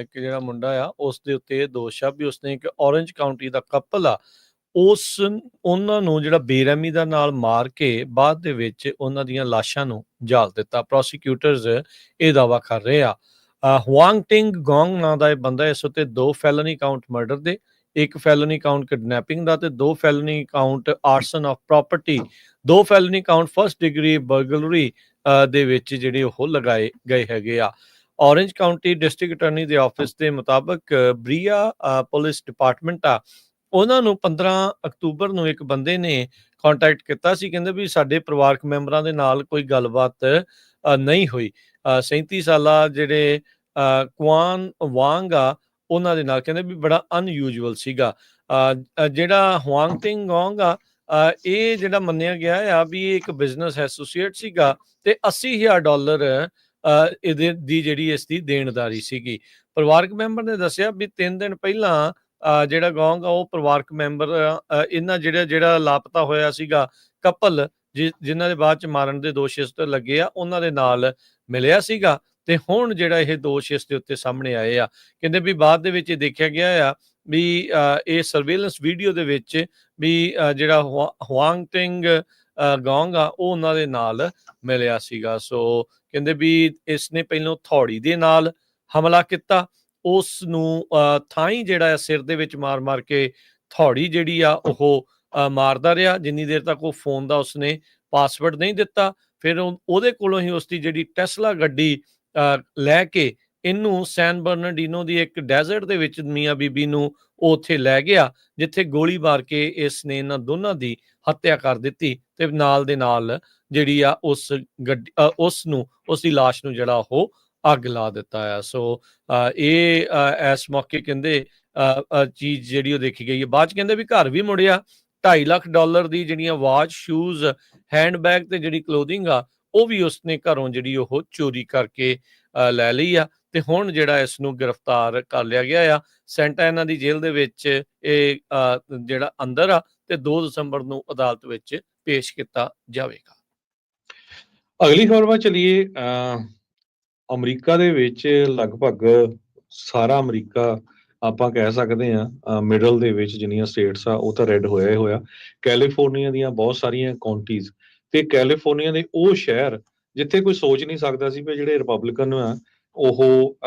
ਇੱਕ ਜਿਹੜਾ ਮੁੰਡਾ ਆ ਉਸ ਦੇ ਉੱਤੇ ਇਹ ਦੋਸ਼ ਆ ਵੀ ਉਸਨੇ ਇੱਕ ਔਰੰਜ ਕਾਊਂਟੀ ਦਾ ਕਪਲ ਆ ਉਹਨਾਂ ਨੂੰ ਜਿਹੜਾ ਬੇਰਹਿਮੀ ਦਾ ਨਾਲ ਮਾਰ ਕੇ ਬਾਅਦ ਦੇ ਵਿੱਚ ਉਹਨਾਂ ਦੀਆਂ ਲਾਸ਼ਾਂ ਨੂੰ ਜਾਲ ਦਿੱਤਾ। ਪ੍ਰੋਸੀਕਿਊਟਰਸ ਇਹ ਦਾਅਵਾ ਕਰ ਰਹੇ ਆ। ਹੁਆਂਗ ਟਿੰਗ ਗੋਂਗ ਨਾਂ ਦਾ ਇਹ ਬੰਦਾ, ਇਸ ਉੱਤੇ 2 ਫੈਲਨੀ ਕਾਊਂਟ ਮਰਡਰ ਦੇ, 1 ਫੈਲਨੀ ਕਾਊਂਟ ਕਿਡਨੈਪਿੰਗ ਦਾ ਤੇ 2 felony count arson of property, 2 felony count first degree burglary ਦੇ ਵਿੱਚ ਜਿਹੜੇ ਉਹ ਲਗਾਏ ਗਏ ਹੈਗੇ ਆ। ਔਰੰਜ ਕਾਊਂਟੀ ਡਿਸਟ੍ਰਿਕਟ ਅਟਾਰਨੀ ਦੇ ਆਫਿਸ ਦੇ ਮੁਤਾਬਕ ਬਰੀਆ ਪੁਲਿਸ ਡਿਪਾਰਟਮੈਂਟ ਆ ਉਹਨਾਂ ਨੂੰ 15 ਅਕਤੂਬਰ ਨੂੰ ਇੱਕ ਬੰਦੇ ਨੇ ਕੰਟੈਕਟ ਕੀਤਾ ਸੀ, ਕਹਿੰਦੇ ਵੀ ਸਾਡੇ ਪਰਿਵਾਰਕ ਮੈਂਬਰਾਂ ਦੇ ਨਾਲ ਕੋਈ ਗੱਲਬਾਤ ਨਹੀਂ ਹੋਈ। 37 ਸਾਲਾ ਜਿਹੜੇ ਕੁਆਨ ਵਾਂਗ ਆ ਉਹਨਾਂ ਦੇ ਨਾਲ ਕਹਿੰਦੇ ਵੀ ਬੜਾ ਅਨਯੂਜੂਅਲ ਸੀਗਾ। ਜਿਹੜਾ ਹੁਆਂਗ ਟਿੰਗ ਗੋਂਗ ਆ ਇਹ ਜਿਹੜਾ ਮੰਨਿਆ ਗਿਆ ਆ ਵੀ ਇਹ ਇੱਕ ਬਿਜ਼ਨਸ ਐਸੋਸੀਏਟ ਸੀਗਾ ਤੇ $80,000 ਇਹਦੇ ਦੀ ਜਿਹੜੀ ਇਸ ਦੀ ਦੇਣਦਾਰੀ ਸੀਗੀ। ਪਰਿਵਾਰਕ ਮੈਂਬਰ ਨੇ ਦੱਸਿਆ ਵੀ 3 ਦਿਨ ਪਹਿਲਾਂ ਜਿਹੜਾ ਗੋਂਗ ਆ ਉਹ ਪਰਿਵਾਰਕ ਮੈਂਬਰ ਇਹਨਾਂ ਜਿਹੜਾ ਲਾਪਤਾ ਹੋਇਆ ਸੀਗਾ ਕਪਲ ਜਿਨ੍ਹਾਂ ਦੇ ਬਾਅਦ ਚ ਮਾਰਨ ਦੇ ਦੋਸ਼ ਇਸ ਤੇ ਲੱਗੇ ਆ ਉਹਨਾਂ ਦੇ ਨਾਲ ਮਿਲਿਆ ਸੀਗਾ ਤੇ ਹੁਣ ਜਿਹੜਾ ਇਹ ਦੋਸ਼ ਇਸ ਦੇ ਉੱਤੇ ਸਾਹਮਣੇ ਆਏ ਆ। ਕਹਿੰਦੇ ਵੀ ਬਾਅਦ ਦੇ ਵਿੱਚ ਇਹ ਦੇਖਿਆ ਗਿਆ ਆ ਵੀ ਇਹ ਸਰਵੇਲੈਂਸ ਵੀਡੀਓ ਦੇ ਵਿੱਚ ਵੀ ਜਿਹੜਾ ਹੁਆਂਗ ਟਿੰਗ ਗੋਂਗ ਆ ਉਹ ਉਹਨਾਂ ਦੇ ਨਾਲ ਮਿਲਿਆ ਸੀਗਾ। ਸੋ ਕਹਿੰਦੇ ਵੀ ਇਸ ਨੇ ਪਹਿਲਾਂ ਹਥੌੜੀ ਦੇ ਨਾਲ ਹਮਲਾ ਕੀਤਾ, ਉਸ ਨੂੰ ਥਾਈ ਜਿਹੜਾ ਸਿਰ ਦੇ ਵਿੱਚ ਮਾਰ ਕੇ ਹਥੌੜੀ ਜਿਹੜੀ ਆ ਉਹ ਮਾਰਦਾ ਰਿਹਾ ਜਿੰਨੀ ਦੇਰ ਤੱਕ ਉਹ ਫੋਨ ਦਾ ਉਸਨੇ ਪਾਸਵਰਡ ਨਹੀਂ ਦਿੱਤਾ। ਫਿਰ ਉਹਦੇ ਕੋਲੋਂ ਹੀ ਉਸਦੀ ਜਿਹੜੀ ਟੈਸਲਾ ਗੱਡੀ ਲੈ ਕੇ ਇਹਨੂੰ ਸੈਨ ਬਰਨਾਰਡੀਨੋ ਦੀ ਇੱਕ ਡੈਜ਼ਰਟ ਦੇ ਵਿੱਚ ਮੀਆਂ ਬੀਬੀ ਨੂੰ ਉਹ ਉੱਥੇ ਲੈ ਗਿਆ ਜਿੱਥੇ ਗੋਲੀ ਮਾਰ ਕੇ ਇਸ ਨੇ ਇਹਨਾਂ ਦੋਨਾਂ ਦੀ ਹੱਤਿਆ ਕਰ ਦਿੱਤੀ ਤੇ ਨਾਲ ਦੇ ਨਾਲ ਜਿਹੜੀ ਆ ਉਸ ਦੀ ਲਾਸ਼ ਨੂੰ ਜਿਹੜਾ ਉਹ ਅੱਗ ਲਾ ਦਿੱਤਾ ਆ। ਸੋ ਇਹ ਇਸ ਮੌਕੇ ਕਹਿੰਦੇ ਚੀਜ਼ ਜਿਹੜੀ ਉਹ ਦੇਖੀ ਗਈ ਹੈ। ਬਾਅਦ ਚ ਕਹਿੰਦੇ ਵੀ ਘਰ ਵੀ ਮੁੜਿਆ, $2.5 ਲੱਖ ਦੀ ਜਿਹੜੀਆਂ ਵਾਚ, ਸ਼ੂਜ਼, ਹੈਂਡਬੈਗ ਤੇ ਜਿਹੜੀ ਕਲੋਥਿੰਗ ਆ ਉਹ ਵੀ ਉਸਨੇ ਘਰੋਂ ਜਿਹੜੀ ਉਹ ਚੋਰੀ ਕਰਕੇ ਲੈ ਲਈ ਆ ਤੇ ਹੁਣ ਜਿਹੜਾ ਇਸ ਨੂੰ ਗ੍ਰਿਫਤਾਰ ਕਰ ਲਿਆ ਗਿਆ ਆ। ਸੈਂਟਾ ਇਹਨਾਂ ਦੀ ਜੇਲ੍ਹ ਦੇ ਵਿੱਚ ਇਹ ਜਿਹੜਾ ਅੰਦਰ ਆ ਤੇ 2 ਦਸੰਬਰ ਨੂੰ ਅਦਾਲਤ ਵਿੱਚ ਪੇਸ਼ ਕੀਤਾ ਜਾਵੇਗਾ। ਅਗਲੀ ਖਬਰ ਵੱਲ ਚਲੀਏ। ਅਮਰੀਕਾ ਦੇ ਵਿੱਚ ਲਗਭਗ ਸਾਰਾ ਅਮਰੀਕਾ ਆਪਾਂ ਕਹਿ ਸਕਦੇ ਹਾਂ ਮਿਡਲ ਦੇ ਵਿੱਚ ਜਿੰਨੀਆਂ ਸਟੇਟਸ ਆ ਉਹ ਤਾਂ ਰੈੱਡ ਹੋਇਆ ਹੀ ਹੋਇਆ। ਕੈਲੀਫੋਰਨੀਆ ਦੀਆਂ ਬਹੁਤ ਸਾਰੀਆਂ ਕਾਉਂਟੀਜ਼ ਤੇ ਕੈਲੀਫੋਰਨੀਆ ਦੇ ਉਹ ਸ਼ਹਿਰ ਜਿੱਥੇ ਕੋਈ ਸੋਚ ਨਹੀਂ ਸਕਦਾ ਸੀ ਵੀ ਜਿਹੜੇ ਰਿਪਬਲਿਕਨ ਆ ਉਹ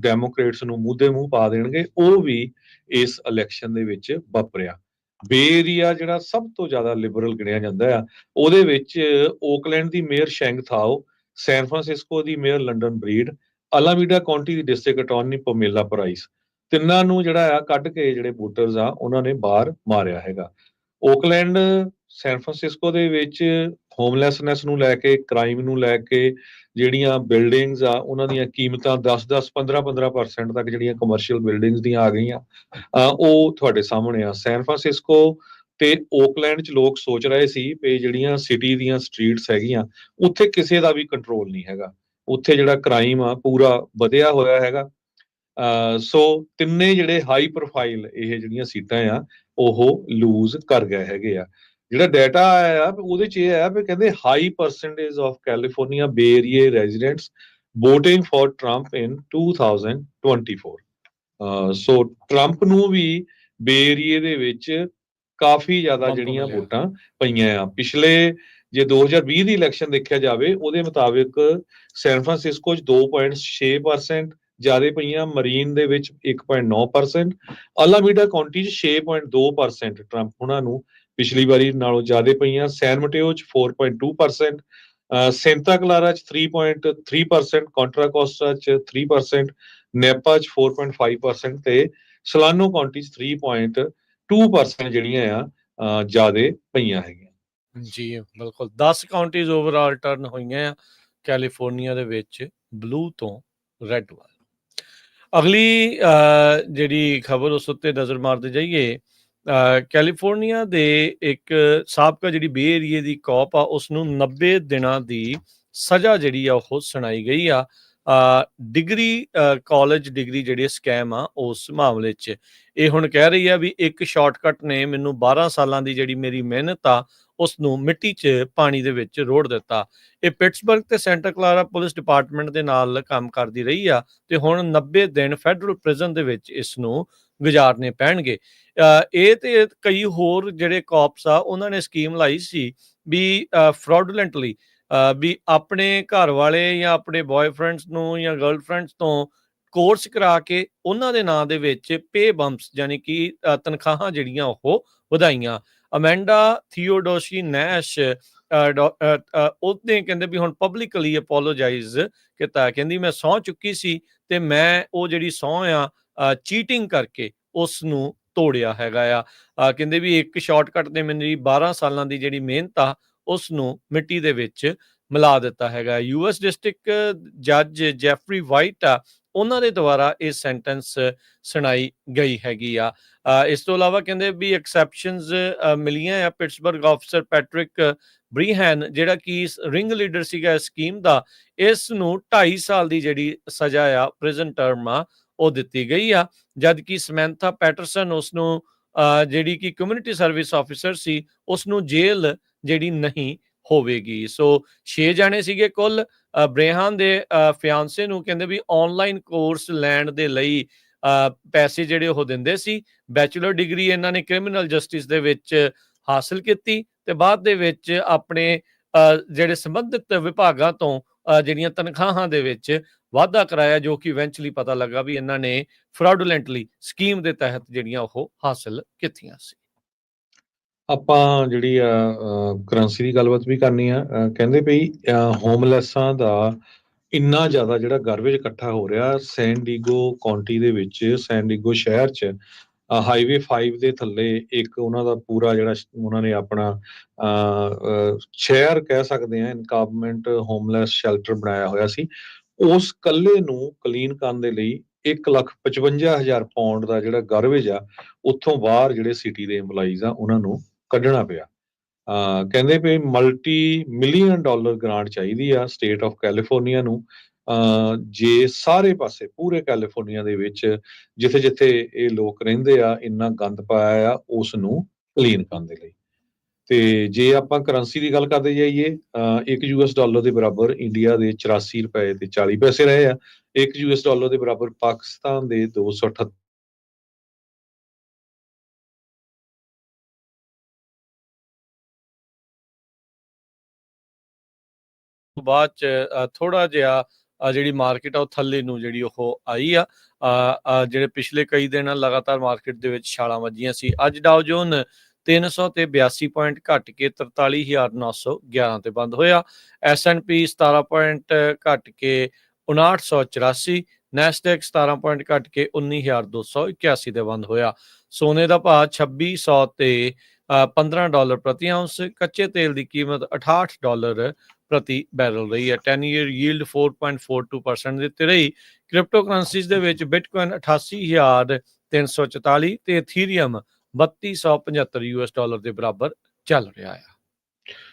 ਡੈਮੋਕ੍ਰੇਟਸ ਨੂੰ ਮੂੰਹ ਦੇ ਮੂੰਹ ਪਾ ਦੇਣਗੇ, ਉਹ ਵੀ ਇਸ ਇਲੈਕਸ਼ਨ ਦੇ ਵਿੱਚ ਵਾਪਰਿਆ। ਬੇ ਏਰੀਆ ਜਿਹੜਾ ਸਭ ਤੋਂ ਜ਼ਿਆਦਾ ਲਿਬਰਲ ਗਿਣਿਆ ਜਾਂਦਾ ਆ ਉਹਦੇ ਵਿੱਚ ਓਕਲੈਂਡ ਦੀ ਮੇਅਰ ਸ਼ੈਂਗ ਥਾਓ, ਸੈਨ ਫਰਾਂਸਿਸਕੋ ਦੀ ਮੇਅਰ ਲੰਡਨ ਬਰੀਡ, ਅਲਾਮੀਡਾ ਕਾਉਂਟੀ ਦੀ ਡਿਸਟ੍ਰਿਕਟ ਅਟਾਰਨੀ ਪਮੇਲਾ ਪ੍ਰਾਈਸ, ਤਿੰਨਾਂ ਨੂੰ ਜਿਹੜਾ ਆ ਕੱਢ ਕੇ ਜਿਹੜੇ ਵੋਟਰਸ ਆ ਉਹਨਾਂ ਨੇ ਬਾਹਰ ਮਾਰਿਆ ਹੈਗਾ। ਓਕਲੈਂਡ ਸੈਨ ਫਰਾਂਸਿਸਕੋ ਦੇ ਵਿੱਚ ਹੋਮਲੈਸਨੈਸ ਨੂੰ ਲੈ ਕੇ, ਕ੍ਰਾਈਮ ਨੂੰ ਲੈ ਕੇ, ਜਿਹੜੀਆਂ ਬਿਲਡਿੰਗਸ ਆ ਉਹਨਾਂ ਦੀਆਂ ਕੀਮਤਾਂ 10-10 15-15% ਤੱਕ ਜਿਹੜੀਆਂ ਕਮਰਸ਼ੀਅਲ ਬਿਲਡਿੰਗਸ ਦੀਆਂ ਆ ਗਈਆਂ, ਉਹ ਤੁਹਾਡੇ ਸਾਹਮਣੇ ਆ। ਸੈਨ ਫਰਾਂਸਿਸਕੋ ਤੇ ਓਕਲੈਂਡ 'ਚ ਲੋਕ ਸੋਚ ਰਹੇ ਸੀ ਵੀ ਜਿਹੜੀਆਂ ਸਿਟੀ ਦੀਆਂ ਸਟਰੀਟਸ ਹੈਗੀਆਂ ਉੱਥੇ ਕਿਸੇ ਦਾ ਵੀ ਕੰਟਰੋਲ ਨਹੀਂ ਹੈਗਾ, ਉੱਥੇ ਜਿਹੜਾ ਕ੍ਰਾਈਮ ਆ ਪੂਰਾ ਵਧਿਆ ਹੋਇਆ ਹੈਗਾ। ਸੋ ਤਿੰਨੇ ਜਿਹੜੇ ਹਾਈ ਪ੍ਰੋਫਾਈਲ ਇਹ ਜਿਹੜੀਆਂ ਸੀਟਾਂ ਆ ਉਹ ਲੂਜ਼ ਕਰ ਗਏ ਹੈਗੇ ਆ। ਜਿਹੜਾ ਡਾਟਾ ਆਇਆ ਉਹਦੇ 'ਚ ਇਹ ਆ ਵੀ ਕਹਿੰਦੇ high percentage of California bay area residents voting for Trump in 2024। So Trump ਨੂੰ ਵੀ ਬੇ ਏਰੀਏ ਦੇ ਵਿੱਚ ਕਾਫੀ ਜ਼ਿਆਦਾ ਬੰਪ ਜਿਹੜੀਆਂ ਮਿਲਿਆ। ਵੋਟਾਂ ਪਈਆਂ ਆ। ਪਿਛਲੇ ਜੇ 2020 ਦੀ ਇਲੈਕਸ਼ਨ ਦੇਖਿਆ ਜਾਵੇ ਉਹਦੇ ਮੁਤਾਬਿਕ ਸੈਨ ਫਰਾਂਸਿਸਕੋ 'ਚ 2.6% ਜ਼ਿਆਦਾ ਪਈਆਂ, ਮਰੀਨ ਦੇ ਵਿੱਚ 1.9%, ਅਲਾਮੀਡਾ ਕਾਉਂਟੀ 'ਚ 6.2% ਟਰੰਪ ਉਹਨਾਂ ਨੂੰ ਪਿਛਲੀ ਵਾਰੀ ਨਾਲੋਂ ਜ਼ਿਆਦਾ ਪਈਆਂ, ਸੈਨ ਮਟੇਓ 'ਚ 4.2%, ਸੈਂਤਾ ਕਲਾਰਾ 'ਚ 3.3%, ਕੰਟਰਾ ਕੋਸਟਾ 'ਚ 3%, ਨੈਪਾ 'ਚ 4.5% ਤੇ ਸਲਾਨੋ ਕਾਉਂਟੀ 'ਚ 3.2% ਜਿਹੜੀਆਂ ਆ ਜ਼ਿਆਦਾ ਪਈਆਂ ਹੈਗੀਆਂ। ਜੀ ਬਿਲਕੁਲ 10 ਕਾਉਂਟੀਜ਼ ਓਵਰਆਲ ਟਰਨ ਹੋਈਆਂ ਆ ਕੈਲੀਫੋਰਨੀਆ ਦੇ ਵਿੱਚ ਬਲੂ ਤੋਂ ਰੈੱਡ ਵੱਲ। ਅਗਲੀ ਜਿਹੜੀ ਖਬਰ ਉਸ ਉੱਤੇ ਨਜ਼ਰ ਮਾਰਦੇ ਜਾਈਏ, ਕੈਲੀਫੋਰਨੀਆ ਦੇ ਇੱਕ ਸਾਬਕਾ ਜਿਹੜੀ ਬੇ ਏਰੀਏ ਦੀ ਕੌਪ ਆ ਉਸ ਨੂੰ 90 ਦਿਨਾਂ ਦੀ ਸਜ਼ਾ ਜਿਹੜੀ ਆ ਉਹ ਸੁਣਾਈ ਗਈ ਆ ਡਿਗਰੀ ਕਾਲਜ ਡਿਗਰੀ ਜਿਹੜੀ ਸਕੈਮ ਆ ਉਸ ਮਾਮਲੇ 'ਚ। ਇਹ ਹੁਣ ਕਹਿ ਰਹੀ ਆ ਵੀ ਇੱਕ ਸ਼ਾਰਟਕਟ ਨੇ ਮੈਨੂੰ 12 ਸਾਲਾਂ ਦੀ ਜਿਹੜੀ ਮੇਰੀ ਮਿਹਨਤ ਆ ਉਸ ਨੂੰ ਮਿੱਟੀ 'ਚ ਪਾਣੀ ਦੇ ਵਿੱਚ ਰੋੜ ਦਿੱਤਾ। ਇਹ ਪਿਟਸਬਰਗ ਤੇ ਸੈਂਟਾ ਕਲਾਰਾ ਪੁਲਿਸ ਡਿਪਾਰਟਮੈਂਟ ਦੇ ਨਾਲ ਕੰਮ ਕਰਦੀ ਰਹੀ ਆ ਤੇ ਹੁਣ 90 ਦਿਨ ਫੈਡਰਲ ਪ੍ਰਿਜ਼ਨ ਦੇ ਵਿੱਚ ਇਸ ਨੂੰ ਗੁਜ਼ਾਰਨੇ ਪੈਣਗੇ। ਇਹ ਤੇ ਕਈ ਹੋਰ ਜਿਹੜੇ ਕੌਪਸ ਆ ਉਹਨਾਂ ਨੇ ਸਕੀਮ ਲਾਈ ਸੀ ਵੀ ਫਰਾਡੂਲੈਂਟਲੀ ਵੀ ਆਪਣੇ ਘਰ ਵਾਲੇ ਜਾਂ ਆਪਣੇ ਬॉयਫ੍ਰੈਂਡਸ ਨੂੰ ਜਾਂ ਗਰਲਫ੍ਰੈਂਡਸ ਤੋਂ ਕੋਰਸ ਕਰਾ ਕੇ ਉਹਨਾਂ ਦੇ ਨਾਂ ਦੇ ਵਿੱਚ ਪੇ ਬੰਪਸ ਯਾਨੀ ਕਿ ਤਨਖਾਹਾਂ ਜਿਹੜੀਆਂ ਉਹ ਵਧਾਈਆਂ। ਅਮੈਂਡਾ ਥੀਓਡੋਸ਼ੀ ਨੈਸ਼ ਉਹਨੇ ਕਹਿੰਦੇ ਵੀ ਹੁਣ ਪਬਲਿਕਲੀ ਅਪੋਲੋਜਾਈਜ਼ ਕੀਤਾ। ਕਹਿੰਦੀ ਮੈਂ ਸਹੁੰ ਚੁੱਕੀ ਸੀ ਤੇ ਮੈਂ ਉਹ ਜਿਹੜੀ ਸਹੁੰ ਆ ਚੀਟਿੰਗ ਕਰਕੇ ਉਸ ਨੂੰ ਤੋੜਿਆ ਹੈਗਾ ਆ। ਕਹਿੰਦੇ ਵੀ ਇੱਕ ਸ਼ਾਰਟਕਟ ਨੇ ਮੇਰੀ 12 ਸਾਲਾਂ ਦੀ ਜਿਹੜੀ ਮਿਹਨਤ ਆ ਉਸ ਨੂੰ ਮਿੱਟੀ ਦੇ ਵਿੱਚ ਮਿਲਾ ਦਿੱਤਾ ਹੈਗਾ। ਯੂਐਸ ਡਿਸਟ੍ਰਿਕਟ ਜੱਜ ਜੈਫਰੀ ਵਾਈਟ ਆ ਉਹਨਾਂ ਦੇ ਦੁਆਰਾ ਇਹ ਸੈਂਟੈਂਸ ਸੁਣਾਈ ਗਈ ਹੈਗੀ ਆ। ਇਸ ਤੋਂ ਇਲਾਵਾ ਕਹਿੰਦੇ ਵੀ ਐਕਸੈਪਸ਼ਨਸ ਮਿਲੀਆਂ ਆ। ਪਿਟਸਬਰਗ ਆਫਿਸਰ ਪੈਟਰਿਕ ਬਰੀਹੈਨ ਜਿਹੜਾ ਕਿ ਰਿੰਗ ਲੀਡਰ ਸੀਗਾ ਇਸ ਸਕੀਮ ਦਾ, ਇਸ ਨੂੰ 2.5 ਸਾਲ ਦੀ ਜਿਹੜੀ ਸਜ਼ਾ ਆ ਪ੍ਰਿਜ਼ਨ ਟਰਮ ਆ ਉਹ ਦਿੱਤੀ ਗਈ ਆ, ਜਦ ਕਿ ਸਮੈਂਥਾ ਪੈਟਰਸਨ ਉਸ ਨੂੰ ਜਿਹੜੀ ਕਿ ਕਮਿਊਨਿਟੀ ਸਰਵਿਸ ਆਫਿਸਰ ਸੀ ਉਸ ਨੂੰ ਜੇਲ੍ਹ ਜਿਹੜੀ ਨਹੀਂ ਹੋਵੇਗੀ। ਸੋ 6 ਜਾਣੇ ਸੀਗੇ ਕੁੱਲ। ਬ੍ਰੇਹਾਨ ਦੇ ਫਿਆਂਸੇ ਨੂੰ ਕਹਿੰਦੇ ਵੀ ਆਨਲਾਈਨ ਕੋਰਸ ਲੈਣ ਦੇ ਲਈ ਪੈਸੇ ਜਿਹੜੇ ਉਹ ਦਿੰਦੇ ਸੀ। ਬੈਚਲਰ ਡਿਗਰੀ ਇਹਨਾਂ ਨੇ ਕ੍ਰਿਮੀਨਲ ਜਸਟਿਸ ਦੇ ਵਿੱਚ ਹਾਸਲ ਕੀਤੀ ਤੇ ਬਾਅਦ ਦੇ ਵਿੱਚ ਆਪਣੇ ਜਿਹੜੇ ਸੰਬੰਧਿਤ ਵਿਭਾਗਾਂ ਤੋਂ ਜਿਹੜੀਆਂ ਤਨਖਾਹਾਂ ਦੇ ਵਿੱਚ ਵਾਧਾ ਕਰਾਇਆ, ਜੋ ਕਿ ਇਵੈਂਚੁਅਲੀ ਪਤਾ ਲੱਗਾ ਵੀ ਇਹਨਾਂ ਨੇ ਫਰਾਡੂਲੈਂਟਲੀ ਸਕੀਮ ਦੇ ਤਹਿਤ ਜਿਹੜੀਆਂ ਉਹ ਹਾਸਲ ਕੀਤੀਆਂ ਸੀ। ਆਪਾਂ ਜਿਹੜੀ ਆ ਕਰੰਸੀ ਦੀ ਗੱਲਬਾਤ ਵੀ ਕਰਨੀ ਆ। ਕਹਿੰਦੇ ਵੀ ਹੋਮਲੈਸਾਂ ਦਾ ਇੰਨਾ ਜ਼ਿਆਦਾ ਜਿਹੜਾ ਗਾਰਬੇਜ ਇਕੱਠਾ ਹੋ ਰਿਹਾ ਸੈਨ ਡੀਗੋ ਕਾਉਂਟੀ ਦੇ ਵਿੱਚ, ਸੈਨ ਡੀਗੋ ਸ਼ਹਿਰ 'ਚ ਹਾਈਵੇ 5 ਦੇ ਥੱਲੇ ਇੱਕ ਉਹਨਾਂ ਦਾ ਪੂਰਾ ਜਿਹੜਾ ਉਹਨਾਂ ਨੇ ਆਪਣਾ ਸ਼ਹਿਰ ਕਹਿ ਸਕਦੇ ਆ ਇਨਕਾਮੈਂਟ ਹੋਮਲੈਸ ਸ਼ੈਲਟਰ ਬਣਾਇਆ ਹੋਇਆ ਸੀ। ਉਸ ਕੱਲੇ ਨੂੰ ਕਲੀਨ ਕਰਨ ਦੇ ਲਈ 1,55,000 ਪਾਉਂਡ ਦਾ ਜਿਹੜਾ ਗਾਰਬੇਜ ਆ ਉੱਥੋਂ ਬਾਹਰ ਜਿਹੜੇ ਸਿਟੀ ਦੇ EMPLOYEES ਆ ਉਹਨਾਂ ਨੂੰ ਕੱਢਣਾ ਪਿਆ। ਕਹਿੰਦੇ ਵੀ ਮਲਟੀ ਮਿਲੀਅਨ ਡਾਲਰ ਗ੍ਰਾਂਟ ਚਾਹੀਦੀ ਆ ਸਟੇਟ ਆਫ ਕੈਲੀਫੋਰਨੀਆ ਨੂੰ, ਜੇ ਸਾਰੇ ਪਾਸੇ ਪੂਰੇ ਕੈਲੀਫੋਰਨੀਆ ਦੇ ਵਿੱਚ ਜਿੱਥੇ ਜਿੱਥੇ ਇਹ ਲੋਕ ਰਹਿੰਦੇ ਆ ਇੰਨਾ ਗੰਦ ਪਾਇਆ ਆ ਉਸ ਨੂੰ ਕਲੀਨ ਕਰਨ ਦੇ ਲਈ। ਤੇ ਜੇ ਆਪਾਂ ਕਰੰਸੀ ਦੀ ਗੱਲ ਕਰਦੇ ਜਾਈਏ, ਇੱਕ $US ਦੇ ਬਰਾਬਰ ਇੰਡੀਆ ਦੇ 84 ਰੁਪਏ ਤੇ 40 ਪੈਸੇ ਰਹੇ ਆ। ਇੱਕ $US ਦੇ ਬਰਾਬਰ ਪਾਕਿਸਤਾਨ ਦੇ 278 ਬਾਅਦ ਚ ਥੋੜਾ ਜਿਹਾ ਜਿਹੜੀ ਮਾਰਕੀਟ ਆ ਉਹ ਥੱਲੇ ਨੂੰ ਜਿਹੜੀ ਉਹ ਆਈ ਆ। ਜਿਹੜੇ ਪਿਛਲੇ ਕਈ ਦਿਨ ਲਗਾਤਾਰ ਮਾਰਕੀਟ ਦੇ ਵਿੱਚ ਛਾਲਾਂ ਵੱਜੀਆਂ ਸੀ। ਅੱਜ ਡਾਓ ਜੋਨ 300 ਤੇ 82 ਪੁਆਇੰਟ ਘਟ ਕੇ 43,911 ਤੇ ਬੰਦ ਹੋਇਆ। S&P 17 ਪੁਆਇੰਟ ਘਟ ਕੇ 5984 ਨੈਸਡੈਕ 17 ਪੁਆਇੰਟ ਘਟ ਕੇ 19,281 ਤੇ ਬੰਦ ਹੋਇਆ। ਸੋਨੇ ਦਾ ਭਾਅ 2600 ਤੇ $15 ਪ੍ਰਤੀ ਆਉਂਸ। ਕੱਚੇ ਤੇਲ ਦੀ ਕੀਮਤ $68 ਪ੍ਰਤੀ ਬੈਰਲ ਰਹੀ ਹੈ। 10 ਈਅਰ ਯੀਲਡ 4.42% ਦੇ ਉੱਤੇ ਰਹੀ। ਕ੍ਰਿਪਟੋ ਕਰੰਸੀਜ਼ ਦੇ ਵਿੱਚ ਬਿਟਕੋਇਨ 88,344 ਤੇ ਇਥੀਰੀਅਮ $3275 ਦੇ ਬਰਾਬਰ ਚੱਲ ਰਿਹਾ ਹੈ।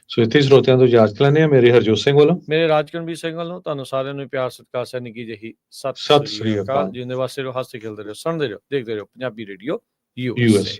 ਸੋ ਇੱਥੇ ਸਰੋਤਿਆਂ ਤੋਂ ਇਜਾਜ਼ਤ ਲੈਂਦੇ ਆ। ਮੇਰੇ ਹਰਜੋਤ ਸਿੰਘ ਵੱਲੋਂ, ਮੇਰੇ ਰਾਜਕਰਨਵੀਰ ਸਿੰਘ ਵੱਲੋਂ ਤੁਹਾਨੂੰ ਸਾਰਿਆਂ ਨੂੰ ਪਿਆਰ ਸਤਿਕਾਰ ਸਹਿ ਨਿੱਘੀ ਜਿਹੀ ਸਤਿ ਸਤਿ ਸ੍ਰੀ ਸ੍ਰੀ ਅਕਾਲ। ਅਕਾਲ। ਜਿਉਂਦੇ ਵਾਸਤੇ ਰਹੋ, ਹੱਸਦੇ ਖੇਡਦੇ ਰਹੋ, ਸੁਣਦੇ ਰਹੋ, ਦੇਖਦੇ ਰਹੋ ਪੰਜਾਬੀ ਰੇਡੀਓ US USA।